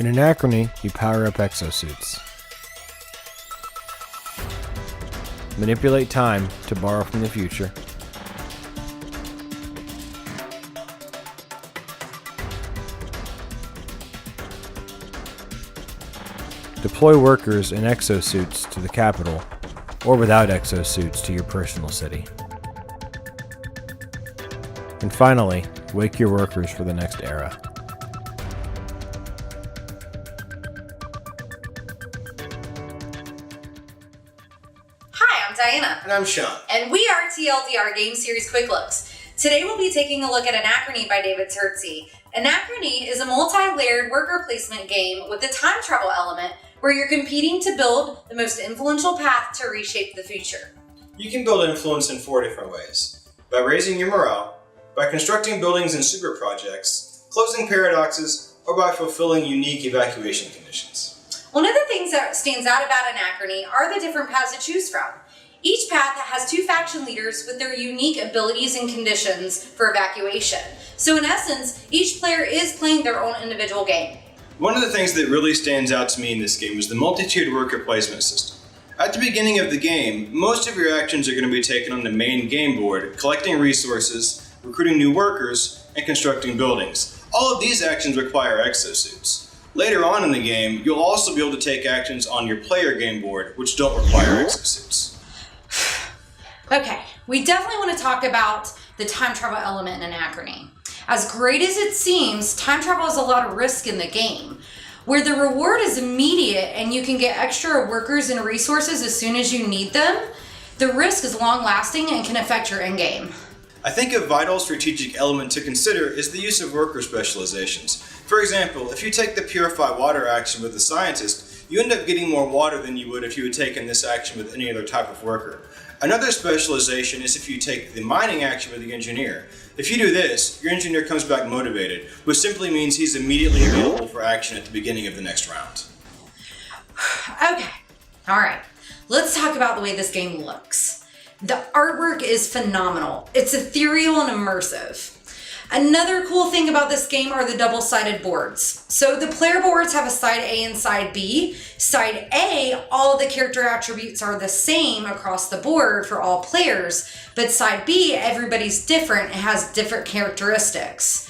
In Anachrony, you power up exosuits. Manipulate time to borrow from the future. Deploy workers in exosuits to the capital, or without exosuits to your personal city. And finally, wake your workers for the next era. Hi, I'm Diana. And I'm Sean. And we are TLDR Game Series Quick Looks. Today we'll be taking a look at Anachrony by Dávid Turczi. Anachrony is a multi-layered worker placement game with a time travel element where you're competing to build the most influential path to reshape the future. You can build influence in 4 different ways. By raising your morale, by constructing buildings and super projects, closing paradoxes, or by fulfilling unique evacuation conditions. One of the things that stands out about Anachrony are the different paths to choose from. Each path has 2 faction leaders with their unique abilities and conditions for evacuation. So in essence, each player is playing their own individual game. One of the things that really stands out to me in this game is the multi-tiered worker placement system. At the beginning of the game, most of your actions are going to be taken on the main game board, collecting resources, recruiting new workers, and constructing buildings. All of these actions require exosuits. Later on in the game, you'll also be able to take actions on your player game board, which don't require exosuits. Okay, we definitely want to talk about the time travel element in Anachrony. As great as it seems, time travel has a lot of risk in the game. Where the reward is immediate and you can get extra workers and resources as soon as you need them, the risk is long-lasting and can affect your endgame. I think a vital strategic element to consider is the use of worker specializations. For example, if you take the Purify Water action with the Scientist, you end up getting more water than you would if you had taken this action with any other type of worker. Another specialization is if you take the Mining action with the Engineer. If you do this, your Engineer comes back motivated, which simply means he's immediately available for action at the beginning of the next round. Okay, alright, let's talk about the way this game looks. The artwork is phenomenal. It's ethereal and immersive. Another cool thing about this game are the double-sided boards. So the player boards have a side A and side B. Side A, all the character attributes are the same across the board for all players, but side B, everybody's different and has different characteristics.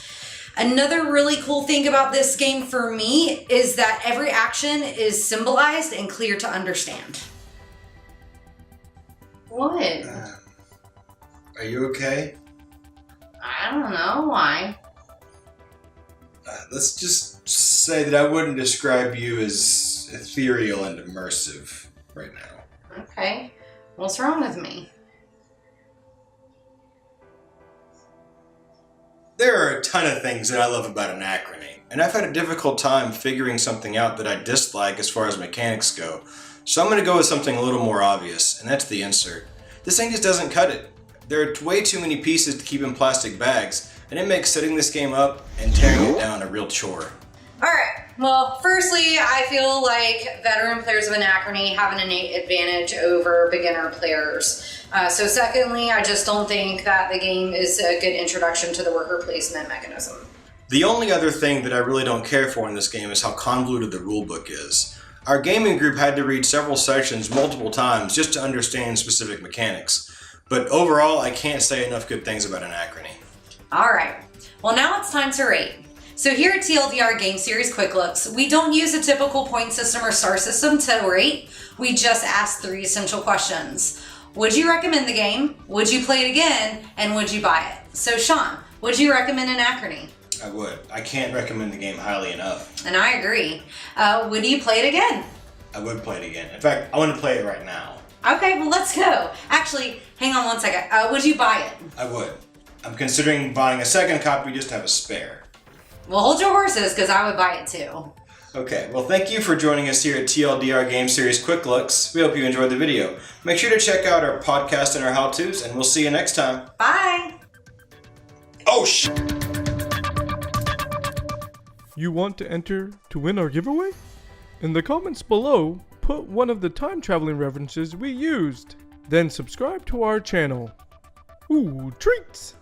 Another really cool thing about this game for me is that every action is symbolized and clear to understand. What? Are you okay? I don't know why. Let's just say that I wouldn't describe you as ethereal and immersive right now. Okay. What's wrong with me? There are a ton of things that I love about Anachrony, and I've had a difficult time figuring something out that I dislike as far as mechanics go. So I'm going to go with something a little more obvious, and that's the insert. This thing just doesn't cut it. There are way too many pieces to keep in plastic bags, and it makes setting this game up and tearing it down a real chore. Alright, well, firstly, I feel like veteran players of Anachrony have an innate advantage over beginner players. So secondly, I just don't think that the game is a good introduction to the worker placement mechanism. The only other thing that I really don't care for in this game is how convoluted the rulebook is. Our gaming group had to read several sections multiple times just to understand specific mechanics. But overall, I can't say enough good things about Anachrony. Alright, well now it's time to rate. So here at TLDR Game Series Quick Looks, we don't use a typical point system or star system to rate. We just ask 3 essential questions. Would you recommend the game? Would you play it again? And would you buy it? So Sean, would you recommend Anachrony? I would. I can't recommend the game highly enough. And I agree. Would you play it again? I would play it again. In fact, I want to play it right now. Okay, well let's go. Actually, hang on one second. Would you buy it? I would. I'm considering buying a second copy just to have a spare. Well, hold your horses, because I would buy it too. Okay, well thank you for joining us here at TLDR Game Series Quick Looks. We hope you enjoyed the video. Make sure to check out our podcast and our how-tos, and we'll see you next time. Bye! Oh, sh! You want to enter to win our giveaway? In the comments below, put one of the time traveling references we used. Then subscribe to our channel. Ooh, treats!